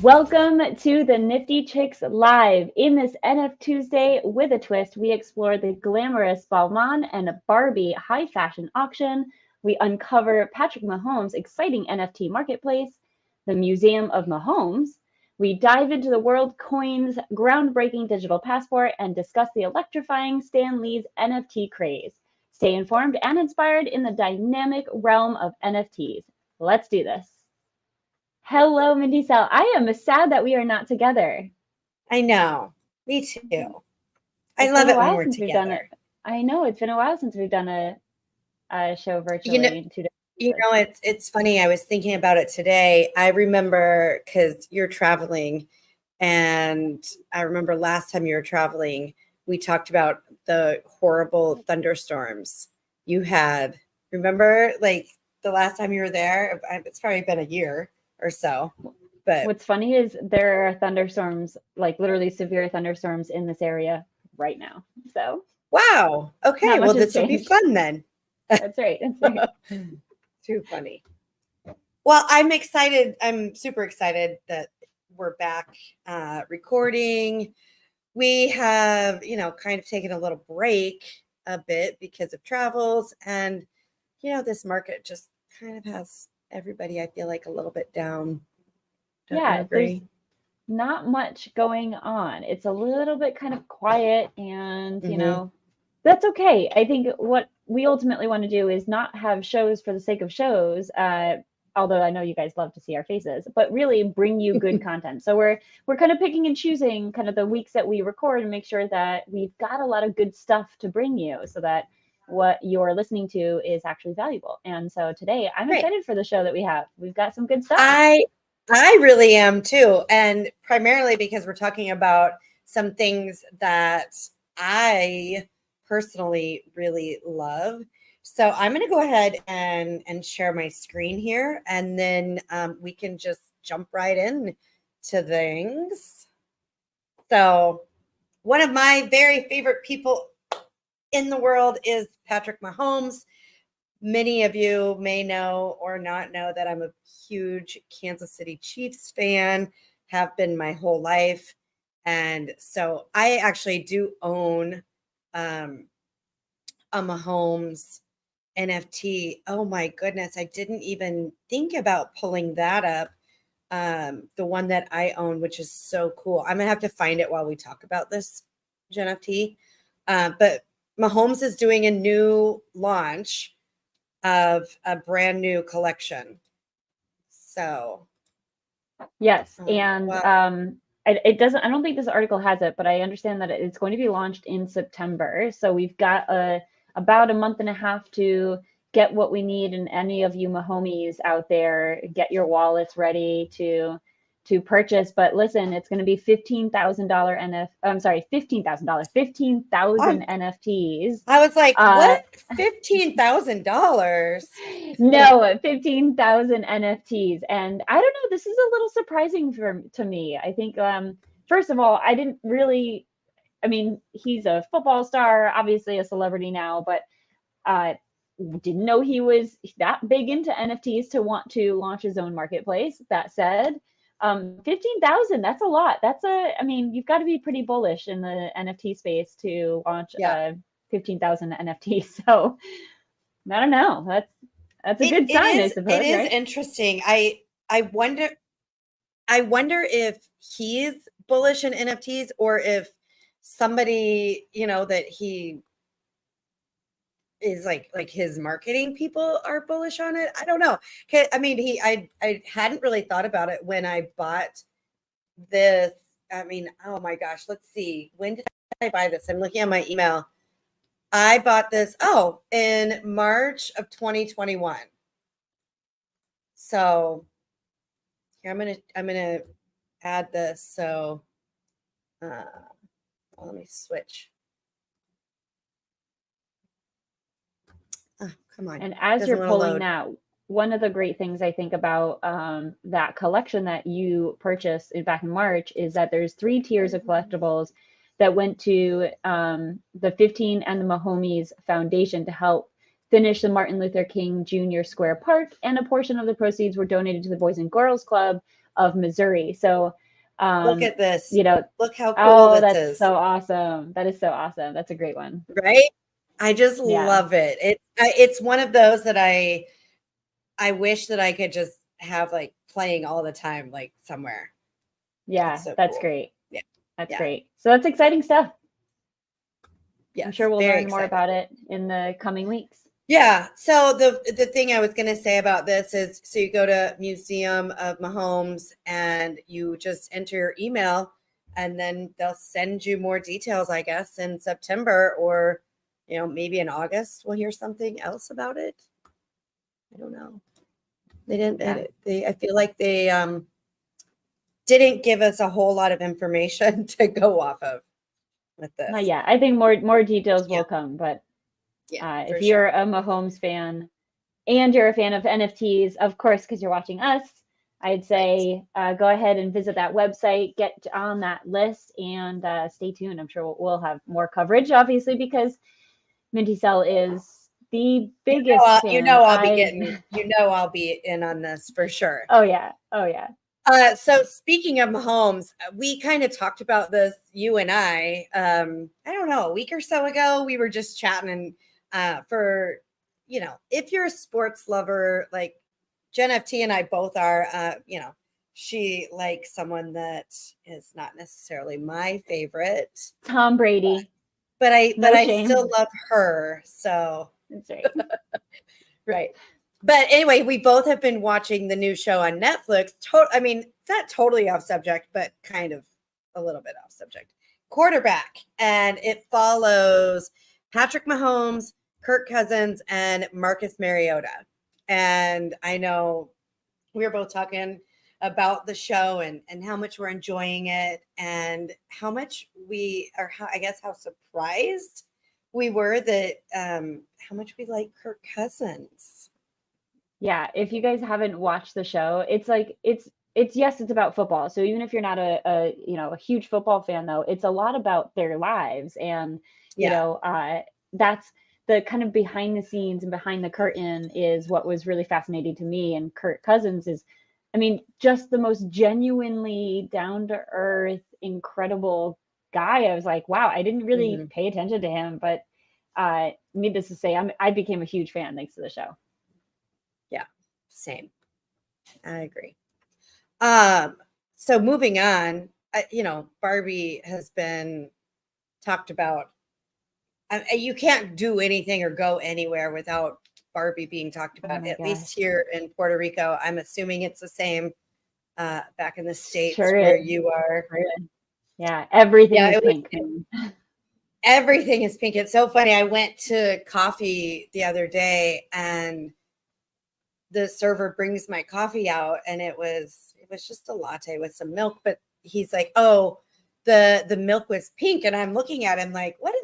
Welcome to the NiFTy Chicks Live. In this NF Tuesday with a twist, we explore the glamorous BALMAIN and BARBIE high fashion auction. We uncover Patrick Mahomes' exciting NFT marketplace, the Museum of Mahomes. We dive into the WorldCoin's groundbreaking digital passport and discuss the electrifying Stan Lee's NFT craze. Stay informed and inspired in the dynamic realm of NFTs. Let's do this. Hello, Mindy Sal. I am sad that we are not together. I know. Me too. I It's love been a it when while we're since we've done it. together. I know it's been a while since we've done a show virtually in 2 days. It's funny. I was thinking about it today. I remember because you're traveling, and I remember last time you were traveling, we talked about the horrible thunderstorms you had. Remember, like the last time you were there? It's probably been a year or so. But What's funny is there are thunderstorms, like literally severe thunderstorms in this area right now. So wow. Okay. not Well, much has this will be changed. fun then. That's right. That's right. Too funny. Well, I'm excited. I'm super excited that we're back recording. We have, kind of taken a little break a bit because of travels. And, this market just kind of has everybody, I feel like, a little bit down. Don't you Yeah, there's agree? not much going on. It's a little bit kind of quiet and, Mm-hmm. that's okay. I think what we ultimately want to do is not have shows for the sake of shows. Although I know you guys love to see our faces, but really bring you good content. So we're kind of picking and choosing kind of the weeks that we record and make sure that we've got a lot of good stuff to bring you so that what you're listening to is actually valuable. And so today I'm Right. excited for the show that we have. We've got some good stuff. I really am too. And primarily because we're talking about some things that I personally really love. So I'm going to go ahead and share my screen here, and then we can just jump right in to things. So one of my very favorite people in the world is Patrick Mahomes. Many of you may know or not know that I'm a huge Kansas City Chiefs fan, have been my whole life. And so I actually do own a Mahomes NFT. Oh my goodness, I didn't even think about pulling that up. The one that I own, which is so cool. I'm gonna have to find it while we talk about this NFT. But Mahomes is doing a new launch of a brand new collection. So Yes, and wow. it doesn't. I don't think this article has it, but I understand that it's going to be launched in September. So we've got about a month and a half to get what we need. And any of you Mahomies out there, get your wallets ready to purchase. But listen, it's going to be $15,000 I'm sorry, $15,000, 15,000 NFTs. I was like, what? $15,000? No, 15,000 NFTs. And I don't know, this is a little surprising to me. I think, first of all, I didn't really, I mean, he's a football star, obviously a celebrity now, but didn't know he was that big into NFTs to want to launch his own marketplace. That said, 15,000, that's a lot. I mean, you've got to be pretty bullish in the NFT space to launch Yeah. 15,000 NFTs. So I don't know. That's a good sign, I It suppose, is right? interesting. I wonder if he's bullish in NFTs, or if somebody, that he is like his marketing people are bullish on it. I don't know. I mean, I hadn't really thought about it when I bought this. I mean, oh my gosh, let's see. When did I buy this? I'm looking at my email. I bought this in March of 2021. So here I'm gonna add this. So let me switch. Oh, come on. And as Doesn't you're want to pulling load. that, one of the great things I think about that collection that you purchased back in March is that there's 3 tiers of collectibles that went to the 15 and the Mahomes Foundation to help finish the Martin Luther King Jr. Square Park, and a portion of the proceeds were donated to the Boys and Girls Club of Missouri. So, Look at this. you know, Look how cool oh, this that's is. so awesome. That is so awesome. That's a great one. Right? I just Yeah. love it. It's one of those that I wish that I could just have like playing all the time, like somewhere. Yeah, So that's cool. great. Yeah. That's Yeah. great. So that's exciting stuff. Yes, I'm sure we'll very learn more excited. about it in the coming weeks. Yeah. So the thing I was going to say about this is, so you go to Museum of Mahomes and you just enter your email, and then they'll send you more details, I guess, in September, or maybe in August we'll hear something else about it. I don't know. They didn't. I feel like they didn't give us a whole lot of information to go off of with this. Yeah, I think more details will come, but if you're a Mahomes fan and you're a fan of NFTs, of course, because you're watching us, I'd say go ahead and visit that website, get on that list, and stay tuned. I'm sure we'll have more coverage, obviously, because Minty Cell is the biggest fan. I'll be in on this for sure. Oh yeah. Oh yeah. So speaking of Mahomes, we kind of talked about this, you and I don't know, a week or so ago. We were just chatting, and for if you're a sports lover, like Jen FT and I both are, she likes someone that is not necessarily my favorite, Tom Brady, but I shame. still love her. So that's right. Right. But anyway, we both have been watching the new show on Netflix. I mean, it's not totally off subject, but kind of a little bit off subject. Quarterback. And it follows Patrick Mahomes, Kirk Cousins, and Marcus Mariota. And I know we were both talking about the show and how much we're enjoying it, and how much how surprised we were that how much we like Kirk Cousins. Yeah, if you guys haven't watched the show, it's like it's yes, it's about football. So even if you're not a huge football fan, though, it's a lot about their lives, and that's the kind of behind the scenes and behind the curtain is what was really fascinating to me. And Kirk Cousins is, I mean, just the most genuinely down to earth, incredible guy. I was like, wow, I didn't really pay attention to him, but needless to say, I became a huge fan thanks to the show. Yeah, same. I agree. So moving on, Barbie has been talked about. You can't do anything or go anywhere without Barbie being talked about, at least here in Puerto Rico. I'm assuming it's the same back in the States where you are. Yeah, everything is pink. Everything is pink. It's so funny. I went to coffee the other day, and the server brings my coffee out, and it was just a latte with some milk, but he's like, oh, the milk was pink, and I'm looking at him like, what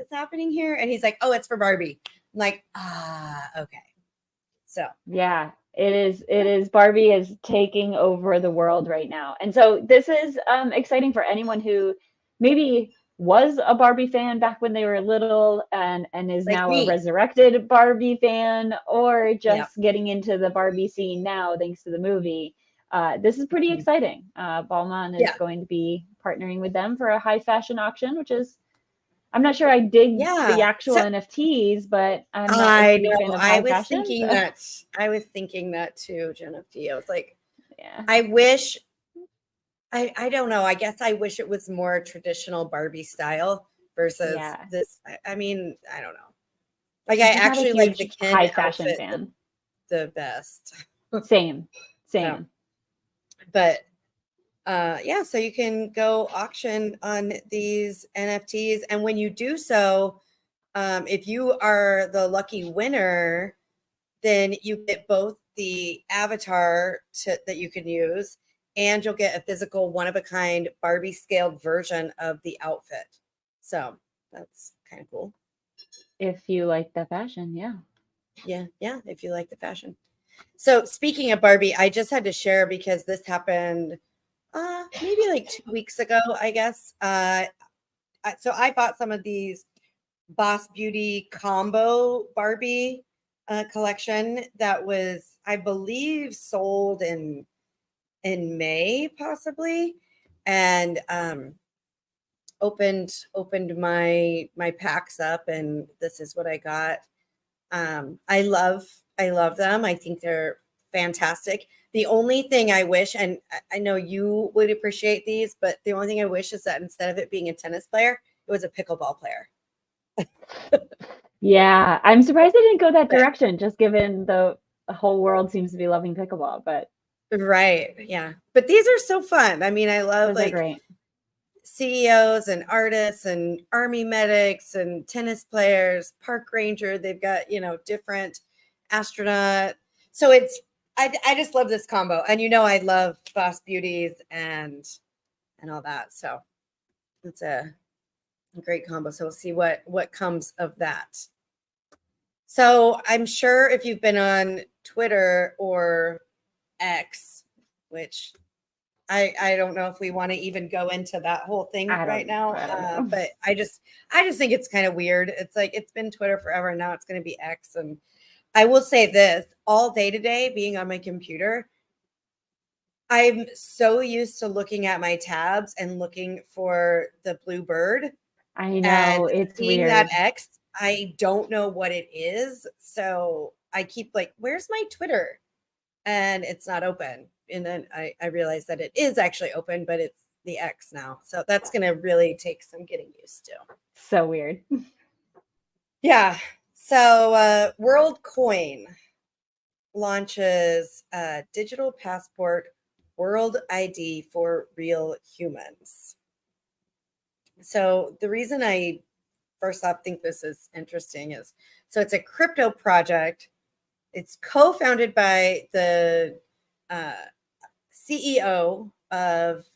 is happening here? And he's like, oh, it's for Barbie. I'm like, okay. So yeah, it is Barbie is taking over the world right now. And so this is exciting for anyone who maybe was a Barbie fan back when they were little and is like now a resurrected Barbie fan, or just getting into the Barbie scene now thanks to the movie. This is pretty exciting. BALMAIN is going to be partnering with them for a high fashion auction, which is, I'm not sure I dig the actual NFTs, but I'm not a huge fan of high fashion. I was thinking that too, Jen FT. I was like, I wish, I don't know. I guess I wish it was more traditional Barbie style versus this. I mean, I don't know. Like, I actually like the Ken high fashion fan the best. Same. So, but so you can go auction on these NFTs, and when you do so, if you are the lucky winner, then you get both the avatar that you can use, and you'll get a physical one-of-a-kind Barbie scaled version of the outfit. So that's kind of cool. If you like the fashion, yeah, if you like the fashion. So speaking of Barbie, I just had to share because this happened maybe like 2 weeks ago, I guess. So I bought some of these Boss Beauty combo Barbie collection that was, I believe, sold in in May possibly, and opened my packs up, and this is what I got. I love them. I think they're fantastic. The only thing I wish, and I know you would appreciate these, but the only thing I wish is that instead of it being a tennis player, it was a pickleball player. Yeah, I'm surprised they didn't go that direction, just given the whole world seems to be loving pickleball. But right, yeah. But these are so fun. I mean, I love those are great. CEOs and artists and army medics and tennis players, park ranger. They've got, different astronaut. So I just love this combo. And I love Boss Beauties and all that. So it's a great combo. So we'll see what comes of that. So I'm sure if you've been on Twitter or X, which I don't know if we want to even go into that whole thing right now, but I just think it's kind of weird. It's like it's been Twitter forever, and now it's going to be X. And I will say this: all day today, being on my computer, I'm so used to looking at my tabs and looking for the blue bird. I know, and it's seeing weird. that X, I don't know what it is, so I keep like, "Where's my Twitter?" And it's not open. And then I realized that it is actually open, but it's the X now. So that's going to really take some getting used to. So weird. Yeah. So WorldCoin launches a digital passport world ID for real humans. So the reason I first off think this is interesting is, so it's a crypto project. It's co-founded by the CEO of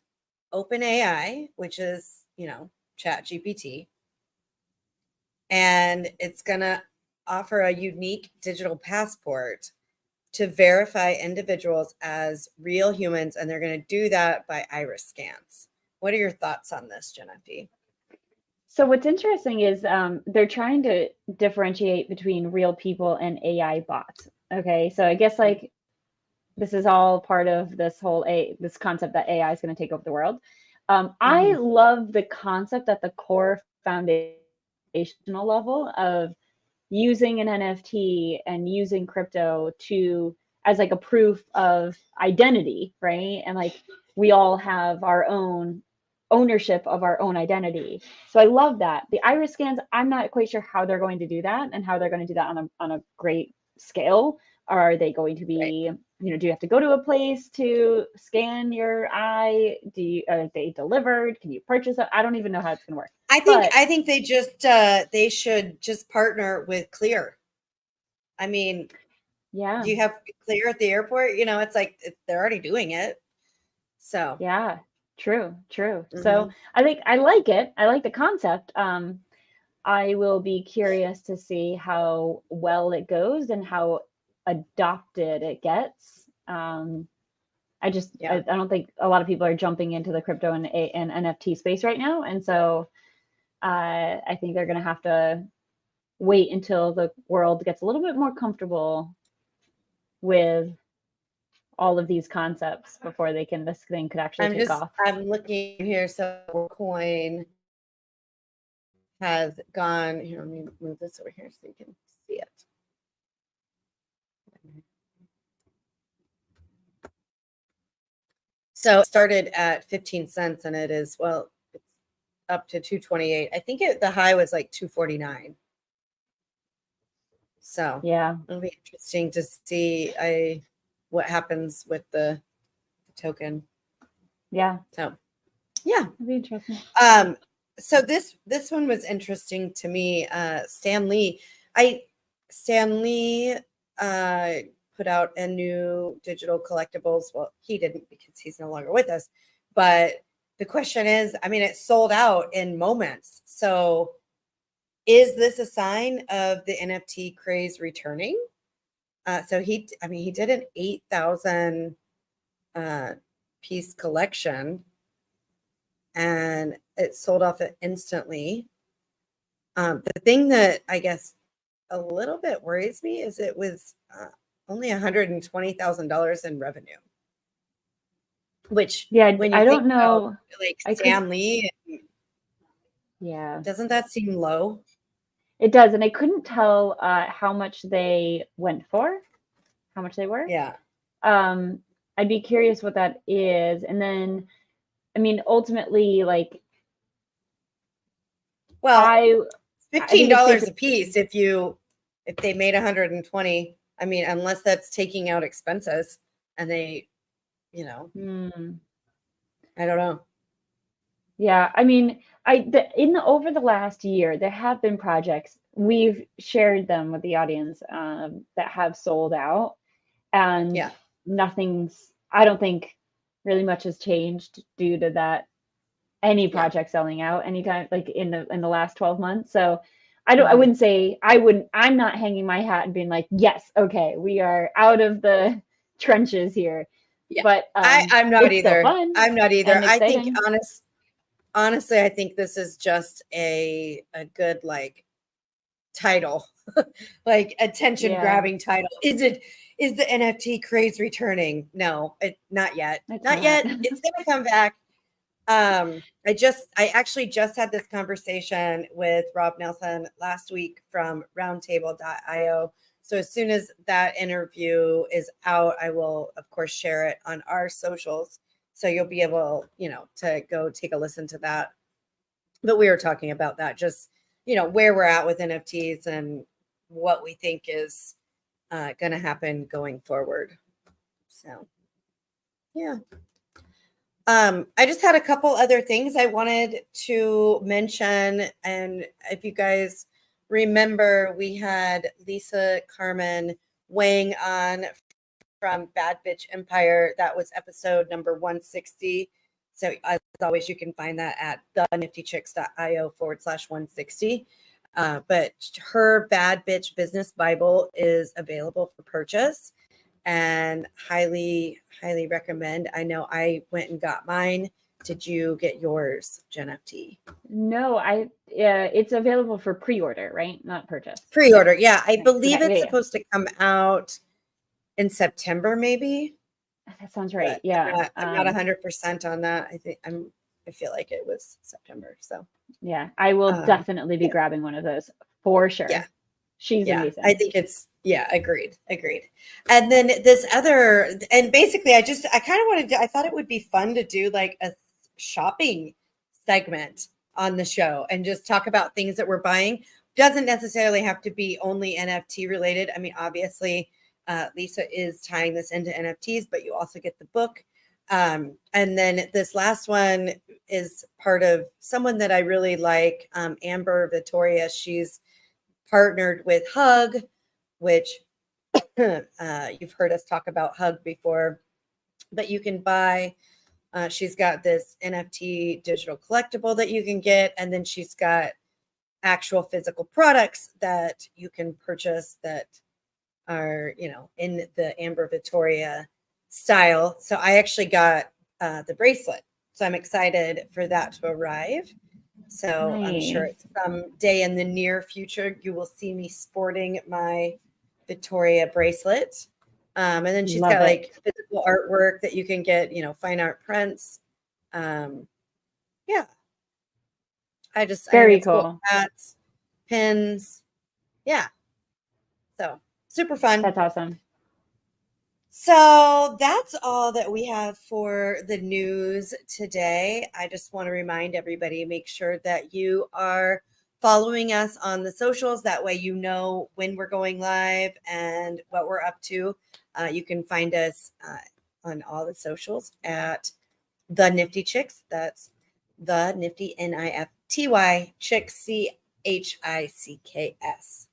OpenAI, which is, ChatGPT. And it's going to offer a unique digital passport to verify individuals as real humans. And they're going to do that by iris scans. What are your thoughts on this, NiFTy? So what's interesting is they're trying to differentiate between real people and AI bots. Okay, so I guess like this is all part of this whole this concept that AI is going to take over the world. I love the concept at the core foundational level of using an NFT and using crypto to as like a proof of identity, right? And like we all have our own ownership of our own identity. So I love that. The iris scans, I'm not quite sure how they're going to do that and how they're going to do that on a great scale. Are they going to be, do you have to go to a place to scan your eye? Are they delivered? Can you purchase it? I don't even know how it's going to work. I think they just they should just partner with Clear. I mean, yeah, you have Clear at the airport. It's like they're already doing it. So yeah, true. So I like it. I like the concept. I will be curious to see how well it goes and how adopted it gets. I don't think a lot of people are jumping into the crypto and NFT space right now, and so I think they're going to have to wait until the world gets a little bit more comfortable with all of these concepts before this thing could actually take off. I'm looking here. So coin has gone here. Let me move this over here so you can see it. So it started at 15 cents and it is, well, it's up to 228. I think the high was like 249. So yeah, it'll be interesting to see what happens with the token. Yeah. So yeah, it'll be interesting. So this one was interesting to me. Stan Lee put out a new digital collectibles. Well, he didn't because he's no longer with us. But the question is, I mean, it sold out in moments. So is this a sign of the NFT craze returning? So he did an 8,000 piece collection and it sold off instantly. The thing that I guess a little bit worries me is it was only $120,000 in revenue. which Yeah, when you I think don't about know. like I could, Stan Lee, yeah, doesn't that seem low? it does. And I couldn't tell how much they went for, how much they were. Yeah. Um, I'd be curious what that is. And then, I mean, ultimately, like, Well, I think it's safe $15 to, a piece if they made 120. I mean, unless that's taking out expenses and they, you know, I don't know. yeah, I mean, over the last year, there have been projects we've shared them with the audience that have sold out, and Yeah. I don't think really much has changed due to that any Yeah. project selling out anytime like in the last 12 months. So Mhm. I'm not hanging my hat and being like, yes, okay, we are out of the trenches here. Yeah. But I'm not it's still either. fun I'm not either. and I think exciting. honestly, I think this is just a good like title, like attention Yeah, grabbing title. Is the NFT craze returning? No, not yet. it's Not not. yet. It's gonna come back. I actually just had this conversation with Rob Nelson last week from roundtable.io. So as soon as that interview is out, I will of course share it on our socials. So you'll be able, to go take a listen to that. But we were talking about that, just, where we're at with NFTs and what we think is going to happen going forward. So, yeah. I just had a couple other things I wanted to mention. And if you guys remember, we had Lisa Carmen weighing on from Bad Bitch Empire. That was episode number 160. So as always, you can find that at theniftychicks.io/160. But her Bad Bitch Business Bible is available for purchase and highly recommend. I know I went and got mine. Did you get yours, Jen FT? No, it's available for pre-order, right? Not purchase. Pre-order, yeah. I Right. believe Okay, it's yeah. supposed to come out in September, maybe. That sounds right. But Yeah. I'm not 100% on that. I feel like it was September. So yeah, I will definitely be grabbing one of those for sure. Yeah. She's amazing. I think agreed. And then this other, and basically I kind of wanted to, I thought it would be fun to do like a shopping segment on the show and just talk about things that we're buying. Doesn't necessarily have to be only NFT related. I mean, obviously, Lisa is tying this into NFTs, but you also get the book. And then this last one is part of someone that I really like, Amber Vittoria. She's partnered with Hug, which you've heard us talk about Hug before, but you can buy. She's got this NFT digital collectible that you can get, and then she's got actual physical products that you can purchase that are, in the Amber Vittoria style. So I actually got the bracelet. So I'm excited for that to arrive. So I'm sure Nice. it's some day in the near future, you will see me sporting my Vittoria bracelet. And then she's Love got it. like physical artwork that you can get, fine art prints. Yeah. I think Very it's cool. cool. Hats, pins. Yeah. So super fun. That's awesome. So that's all that we have for the news today. I just want to remind everybody, make sure that you are following us on the socials. That way you know when we're going live and what we're up to. You can find us on all the socials at the NiFTy Chicks. That's the NiFTy NiFTy Chicks CHICKS.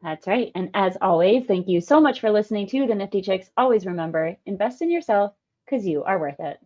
That's right. And as always, thank you so much for listening to the NiFTy Chicks. Always remember, invest in yourself because you are worth it.